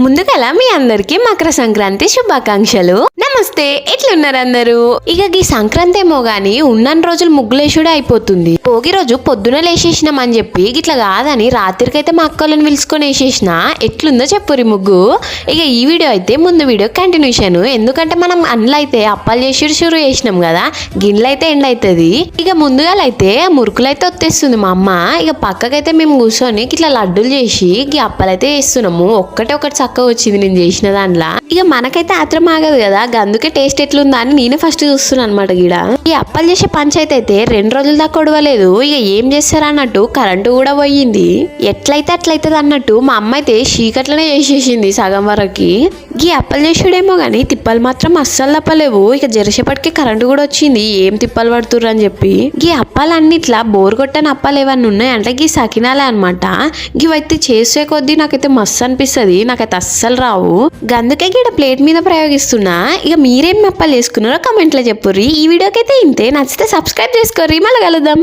ముందుగల మీ అందరికి మకర సంక్రాంతి శుభాకాంక్షలు. నమస్తే, ఎట్లున్నారు అందరూ? ఇక ఈ సంక్రాంతి ఏమో గాని ఉన్న రోజులు ముగ్గులేసుడే అయిపోతుంది. భోగి రోజు పొద్దున లేసేసినాం అని చెప్పి ఇట్లా కాదని రాత్రికైతే మా అక్కలను పిలుచుకొని వేసేసిన. ఎట్లుందో చెప్పురి ముగ్గు. ఇక ఈ వీడియో అయితే ముందు వీడియో కంటిన్యూషన్, ఎందుకంటే మనం అందులో అయితే అప్పాలు చేసి షురు చేసినాం కదా, గిన్నెలు అయితే ఎండ్ అవుతుంది. ఇక ముందుగాలైతే మురుకులు అయితే వచ్చేస్తుంది మా అమ్మ. ఇక పక్కకైతే మేము కూర్చొని ఇట్లా లడ్డూలు చేసి ఈ అప్పాలైతే వేస్తున్నాము. ఒకటి చక్కగా వచ్చింది నేను చేసిన దాంట్లో. ఇక మనకైతే ఆత్రం ఆగదు కదా, అందుకే టేస్ట్ ఎట్లుందా అని నేనే ఫస్ట్ చూస్తున్నాను అనమాట. గిడ ఈ అప్పాలు చేసే పంచాయతీ అయితే 2 రోజుల దాకా ఒడవలేదు. ఇక ఏం చేస్తారు అన్నట్టు కరెంటు కూడా పోయింది. ఎట్లయితే అట్లయితుంది అన్నట్టు మా అమ్మ అయితే చీకట్లనే చేసేసింది సగం వరకు. ఈ అప్పలు చేసుడేమో గానీ తిప్పలు మాత్రం అస్సలు తప్పలేవు. ఇక జరసేపటికి కరెంటు కూడా వచ్చింది. ఏం తిప్పలు పడుతుర్రు అని చెప్పి ఈ అప్పాలన్నిట్లా బోర్ కొట్టని అప్పాలు ఏమన్నా ఉన్నాయంటే ఈ సకినాలే అనమాట. ఇవైతే చేసే కొద్దీ నాకైతే మస్తు అనిపిస్తుంది, నాకైతే అస్సలు రావు. అందుకే గీడ ప్లేట్ మీద ప్రయోగిస్తున్నా. ఇక మీరేం అప్పాలు చేసుకున్నారో కమెంట్లో చెప్పుర్రి. ఈ వీడియోకి అయితే ఇంతే. నచ్చితే సబ్స్క్రైబ్ చేసుకోర్రి. మళ్ళీ కలుద్దాం.